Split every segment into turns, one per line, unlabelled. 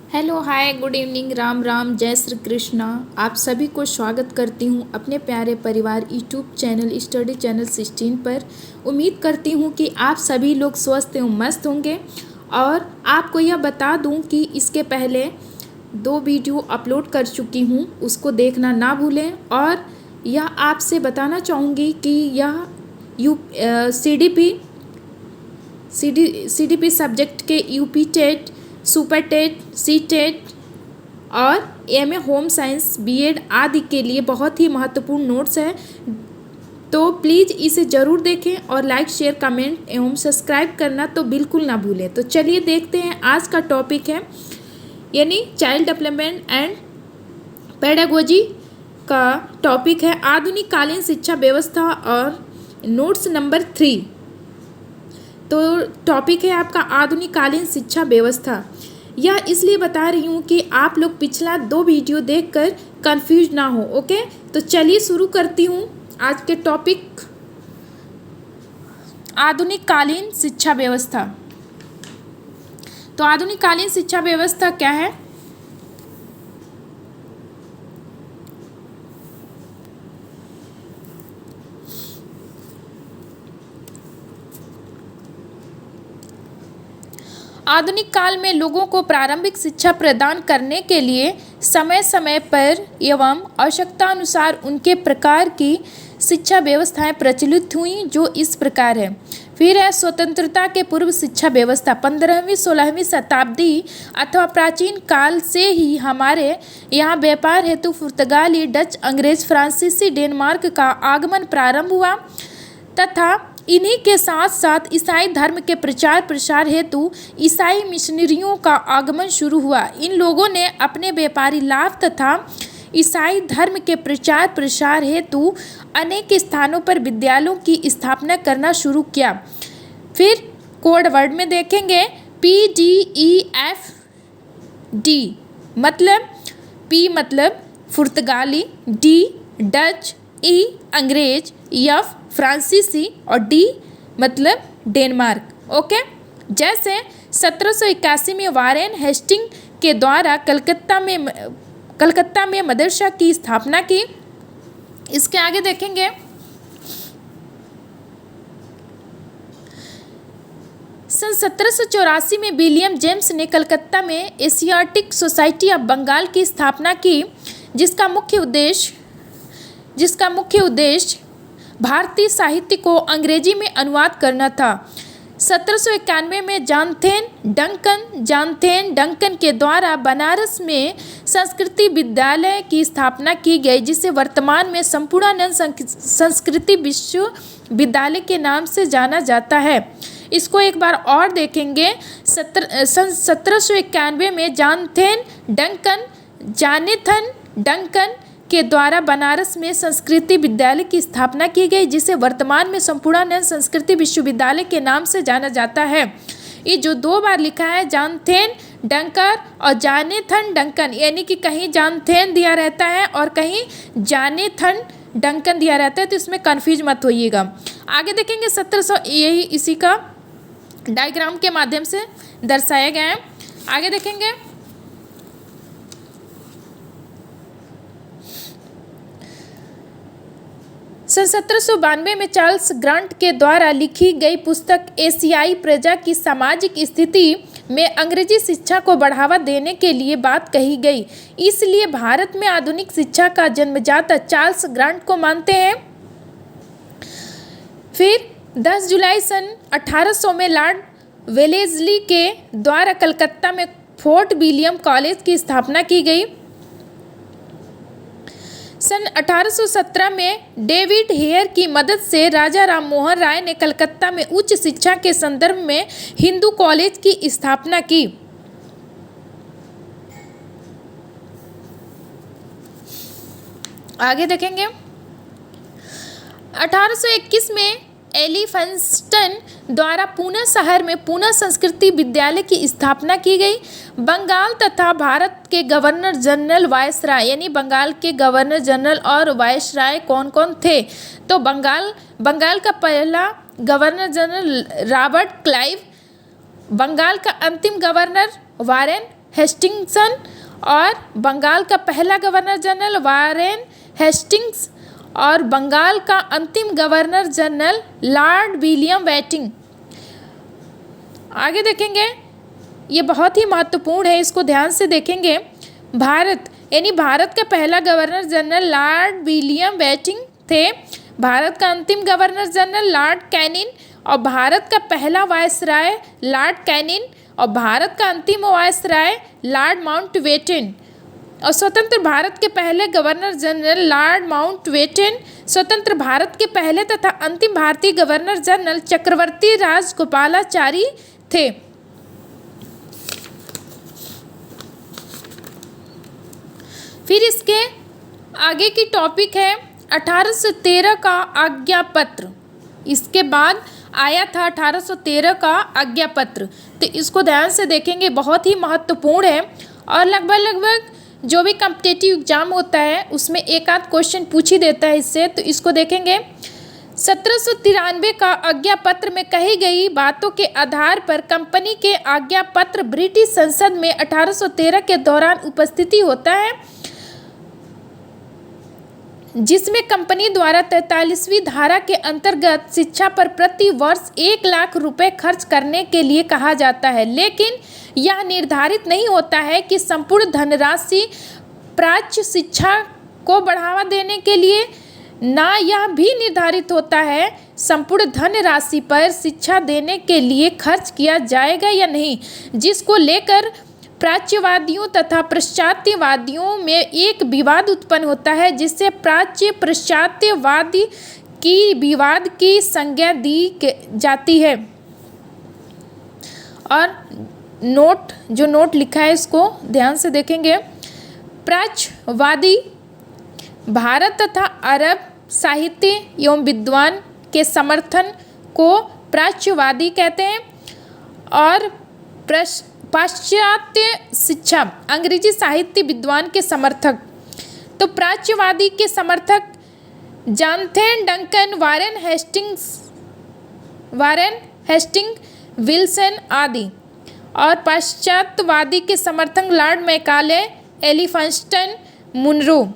Hello hi good evening Ram Ram जय श्री कृष्णा। आप सभी को स्वागत करती हूँ अपने प्यारे परिवार यूट्यूब चैनल स्टडी चैनल 16 पर। उम्मीद करती हूँ कि आप सभी लोग स्वस्थ एवं मस्त होंगे। और आपको यह बता दूँ कि इसके पहले 2 वीडियो अपलोड कर चुकी हूँ, उसको देखना ना भूलें। और यह आपसे बताना चाहूँगी कि यह CDP सब्जेक्ट के UP TET, super TET, C TET और एमए होम साइंस बीएड आदि के लिए बहुत ही महत्वपूर्ण नोट्स है। तो प्लीज़ इसे ज़रूर देखें और लाइक शेयर कमेंट एवं सब्सक्राइब करना तो बिल्कुल ना भूलें। तो चलिए देखते हैं, आज का टॉपिक है यानी चाइल्ड डेवलपमेंट एंड पेडागोजी का टॉपिक है आधुनिक शिक्षा व्यवस्था और नोट्स नंबर 3। तो टॉपिक है आपका आधुनिक शिक्षा व्यवस्था। यह इसलिए बता रही हूँ कि आप लोग पिछला 2 वीडियो देखकर कंफ्यूज ना हो। ओके, तो चलिए शुरू करती हूँ आज के टॉपिक आधुनिक शिक्षा व्यवस्था। तो आधुनिक शिक्षा व्यवस्था क्या है? आधुनिक काल में लोगों को प्रारंभिक शिक्षा प्रदान करने के लिए समय समय पर एवं आवश्यकतानुसार उनके प्रकार की शिक्षा व्यवस्थाएं प्रचलित हुई, जो इस प्रकार है। फिर है स्वतंत्रता के पूर्व शिक्षा व्यवस्था। 15वीं-16वीं शताब्दी अथवा प्राचीन काल से ही हमारे यहाँ व्यापार हेतु पुर्तगाली, डच, अंग्रेज, फ्रांसीसी, डेनमार्क का आगमन प्रारंभ हुआ तथा इन्हीं के साथ साथ ईसाई धर्म के प्रचार प्रसार हेतु ईसाई मिशनरियों का आगमन शुरू हुआ। इन लोगों ने अपने व्यापारी लाभ तथा ईसाई धर्म के प्रचार प्रसार हेतु अनेक स्थानों पर विद्यालयों की स्थापना करना शुरू किया। फिर कोड वर्ड में देखेंगे PDEFD, मतलब P मतलब पुर्तगाली, D डच, E अंग्रेज, F फ्रांसीसी और D मतलब डेनमार्क। ओके, जैसे 1781 में वारेन हेस्टिंग के द्वारा कलकत्ता में मदरसा की स्थापना की। इसके आगे देखेंगे सन 1784 में विलियम जेम्स ने कलकत्ता में एशियाटिक सोसाइटी ऑफ बंगाल की स्थापना की, जिसका मुख्य उद्देश्य भारतीय साहित्य को अंग्रेजी में अनुवाद करना था। 1791 में जॉनथन डंकन के द्वारा बनारस में संस्कृति विद्यालय की स्थापना की गई, जिसे वर्तमान में संपूर्णानंद संस्कृति विश्वविद्यालय के नाम से जाना जाता है। इसको एक बार और देखेंगे। सन 1791 में जॉनथन डंकन के द्वारा बनारस में संस्कृति विद्यालय की स्थापना की गई, जिसे वर्तमान में संपूर्णानंद संस्कृति विश्वविद्यालय के नाम से जाना जाता है। ये जो 2 बार लिखा है जॉनथन डंकर और जॉनथन डंकन, यानी कि कहीं जॉनथन दिया रहता है और कहीं जॉनथन डंकन दिया रहता है, तो इसमें कन्फ्यूज मत होइएगा। आगे देखेंगे 1700, यही इसी का डायग्राम के माध्यम से दर्शाया गया है। आगे देखेंगे सन 1792 में चार्ल्स ग्रांट के द्वारा लिखी गई पुस्तक एशियाई प्रजा की सामाजिक स्थिति में अंग्रेजी शिक्षा को बढ़ावा देने के लिए बात कही गई। इसलिए भारत में आधुनिक शिक्षा का जन्मदाता चार्ल्स ग्रांट को मानते हैं। फिर 10 जुलाई सन 1800 में लॉर्ड वेलेस्ली के द्वारा कलकत्ता में फोर्ट विलियम कॉलेज की स्थापना की गई। सन 1817 में डेविड हेयर की मदद से राजा राममोहन राय ने कलकत्ता में उच्च शिक्षा के संदर्भ में हिंदू कॉलेज की स्थापना की। आगे देखेंगे 1821 में एलिफिंस्टन द्वारा पुणे शहर में पुणे संस्कृति विद्यालय की स्थापना की गई। बंगाल तथा भारत के गवर्नर जनरल वायसराय, यानी बंगाल के गवर्नर जनरल और वायसराय कौन कौन थे? तो बंगाल का पहला governor general Robert Clive, Bengal का अंतिम गवर्नर वारेन हेस्टिंग्सन और बंगाल का पहला गवर्नर जनरल वारेन हेस्टिंग्स और बंगाल का अंतिम governor general Lord William waiting. आगे देखेंगे, ये बहुत ही महत्वपूर्ण है, इसको ध्यान से देखेंगे। भारत यानी भारत का पहला governor general Lord William waiting थे, भारत का अंतिम गवर्नर जनरल लॉर्ड कैनिंग और भारत का पहला वायसराय लॉर्ड कैनिंग और भारत का अंतिम वायसराय लॉर्ड माउंटबेटन और स्वतंत्र भारत के पहले गवर्नर जनरल लॉर्ड माउंटबेटन, स्वतंत्र भारत के पहले तथा अंतिम भारतीय गवर्नर जनरल चक्रवर्ती राजगोपालाचारी थे। फिर इसके आगे की टॉपिक है 1813 का आज्ञा पत्र। इसके बाद आया था 1813 का आज्ञा पत्र, तो इसको ध्यान से देखेंगे, बहुत ही महत्वपूर्ण है और लगभग जो भी कॉम्पिटिटिव एग्जाम होता है उसमें एक आध क्वेश्चन पूछ ही देता है इससे। तो इसको देखेंगे, 1793 का आज्ञा पत्र में कही गई बातों के आधार पर कंपनी के आज्ञा पत्र ब्रिटिश संसद में 1813 के दौरान उपस्थिति होता है, जिसमें कंपनी द्वारा 43वीं धारा के अंतर्गत शिक्षा पर प्रति वर्ष 1 लाख रुपए खर्च करने के लिए कहा जाता है, लेकिन यह निर्धारित नहीं होता है कि संपूर्ण धनराशि प्राच्य शिक्षा को बढ़ावा देने के लिए, ना यह भी निर्धारित होता है संपूर्ण धनराशि पर शिक्षा देने के लिए खर्च किया जाएगा या नहीं, जिसको लेकर प्राच्यवादियों तथा पाश्चात्यवादियों में एक विवाद उत्पन्न होता है, जिससे प्राच्य पाश्चात्यवादी की विवाद की संज्ञा दी जाती है। और नोट लिखा है इसको ध्यान से देखेंगे। प्राच्यवादी भारत तथा अरब साहित्य एवं विद्वान के समर्थन को प्राच्यवादी कहते हैं और पाश्चात्य शिक्षा अंग्रेजी साहित्य विद्वान के समर्थक। तो प्राच्यवादी के समर्थक Jonathan Duncan, Warren Hasting, Wilson आदि, और पाश्चात्यवादी के समर्थक लॉर्ड मैकाले, एलिफिंस्टन, मुनरो।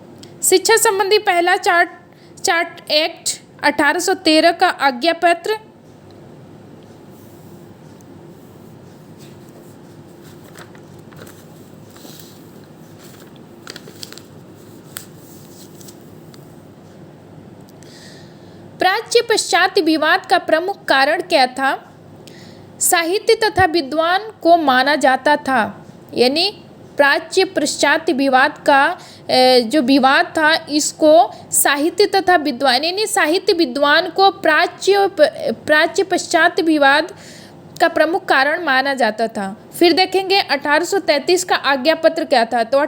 शिक्षा संबंधी पहला चार्ट एक्ट 1813 का आज्ञा पत्र। प्राच्य पश्चात्य विवाद का प्रमुख कारण क्या था? साहित्य तथा विद्वान को माना जाता था, यानी प्राच्य पश्चात्य विवाद का जो विवाद था इसको साहित्य तथा विद्वान यानी साहित्य विद्वान को प्राच्य पश्चात्य विवाद का प्रमुख कारण माना जाता था। फिर देखेंगे 1833 का आज्ञा पत्र क्या था। तो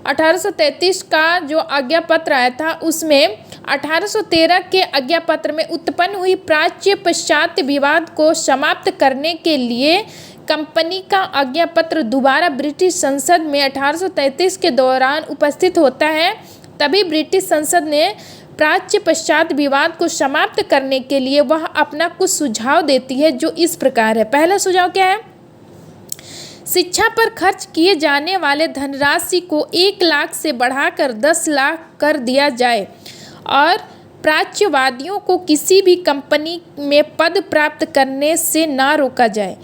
1833 का जो आज्ञा पत्र आया था उसमें 1813 के आज्ञा पत्र में उत्पन्न हुई प्राच्य पश्चात्य विवाद को समाप्त करने के लिए कंपनी का आज्ञा पत्र दोबारा ब्रिटिश संसद में 1833 के दौरान उपस्थित होता है। तभी ब्रिटिश संसद ने प्राच्य पश्चात्य विवाद को समाप्त करने के लिए वह अपना कुछ सुझाव देती है, जो इस प्रकार है। पहला सुझाव क्या है? शिक्षा पर खर्च किए जाने वाले धनराशि को 1 लाख से बढ़ाकर 10 लाख कर दिया जाए और प्राच्यवादियों को किसी भी कंपनी में पद प्राप्त करने से ना रोका जाए।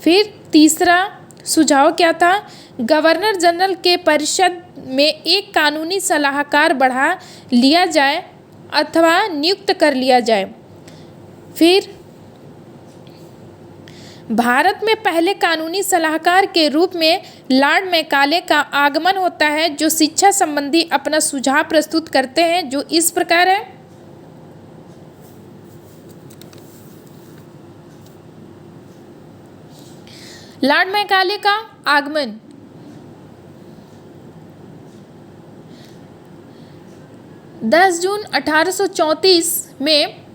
फिर तीसरा सुझाव क्या था? गवर्नर जनरल के परिषद में एक कानूनी सलाहकार बढ़ा लिया जाए अथवा नियुक्त कर लिया जाए। फिर भारत में पहले कानूनी सलाहकार के रूप में लॉर्ड मैकाले का आगमन होता है, जो शिक्षा संबंधी अपना सुझाव प्रस्तुत करते हैं, जो इस प्रकार है। लॉर्ड मैकाले का आगमन। जून 1834 में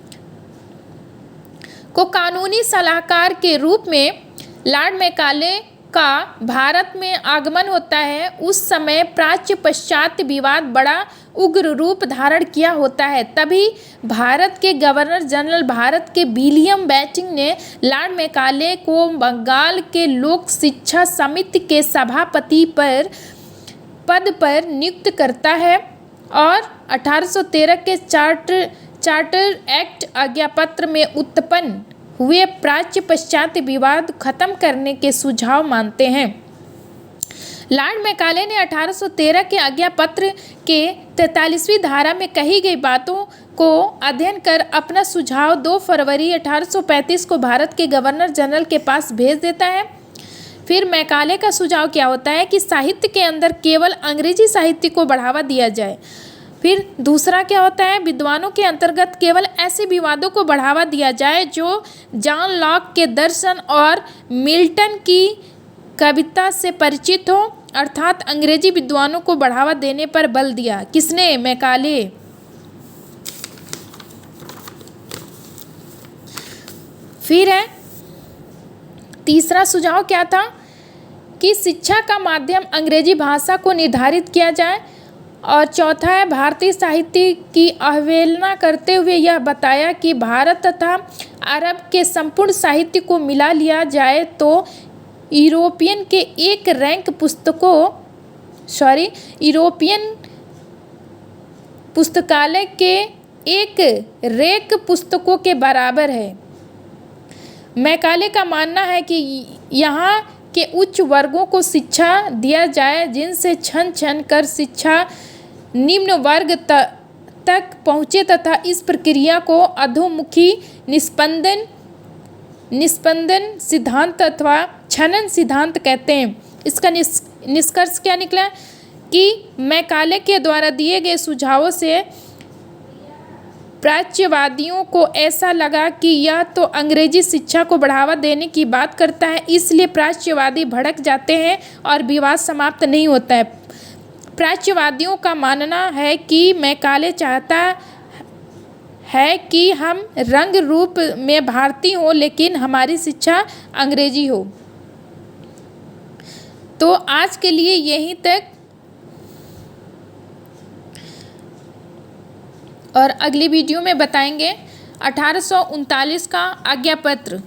को कानूनी सलाहकार के रूप में लॉर्ड मैकाले का भारत में आगमन होता है उस समय प्राच्य पश्चात्य विवाद बड़ा उग्र रूप धारण किया होता है। तभी भारत के गवर्नर जनरल भारत के विलियम बेंटिक ने लॉर्ड मैकाले को बंगाल के लोक शिक्षा समिति के सभापति पद पर नियुक्त करता है और 1813 के चार्टर एक्ट आज्ञापत्र में उत्पन्न हुए प्राच्य पश्चात्य विवाद खत्म करने के सुझाव मानते हैं। लॉर्ड मैकाले ने 1813 के आज्ञापत्र के 43वीं धारा में कही गई बातों को अध्ययन कर अपना सुझाव 2 फरवरी 1835 को भारत के गवर्नर जनरल के पास भेज देता है। फिर मैकाले का सुझाव क्या होता है कि साहित्य के अंदर केवल अंग्रेजी साहित्य को बढ़ावा दिया जाए। फिर दूसरा क्या होता है, विद्वानों के अंतर्गत केवल ऐसे विवादों को बढ़ावा दिया जाए जो जॉन लॉक के दर्शन और मिल्टन की कविता से परिचित हो, अर्थात अंग्रेजी विद्वानों को बढ़ावा देने पर बल दिया। किसने? मैकाले। फिर है तीसरा सुझाव क्या था कि शिक्षा का माध्यम अंग्रेजी भाषा को निर्धारित किया जाए। और चौथा है भारतीय साहित्य की अवहेलना करते हुए यह बताया कि भारत तथा अरब के संपूर्ण साहित्य को मिला लिया जाए तो यूरोपियन पुस्तकालय के एक रैक पुस्तकों के बराबर है। मैकाले का मानना है कि यहाँ के उच्च वर्गों को शिक्षा दिया जाए जिनसे छन छन कर शिक्षा निम्न वर्ग तक पहुँचे तथा इस प्रक्रिया को अधोमुखी निस्पंदन सिद्धांत अथवा छनन सिद्धांत कहते हैं। इसका निष्कर्ष क्या निकला कि मैकाले के द्वारा दिए गए सुझावों से प्राच्यवादियों को ऐसा लगा कि यह तो अंग्रेजी शिक्षा को बढ़ावा देने की बात करता है, इसलिए प्राच्यवादी भड़क जाते हैं और विवाद समाप्त नहीं होता है। प्राच्यवादियों का मानना है कि मैकाले चाहता है कि हम रंग रूप में भारतीय हों लेकिन हमारी शिक्षा अंग्रेजी हो। तो आज के लिए यहीं तक, और अगली वीडियो में बताएंगे 1839 का आज्ञापत्र।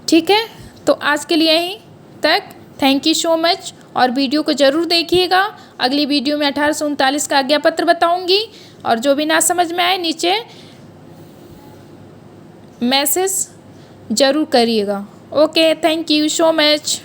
ठीक है, तो आज के लिए यहीं तक। थैंक यू सो मच, और वीडियो को ज़रूर देखिएगा। अगली वीडियो में 1839 का आज्ञापत्र बताऊंगी, और जो भी ना समझ में आए नीचे मैसेज ज़रूर करिएगा। Okay, thank you so much.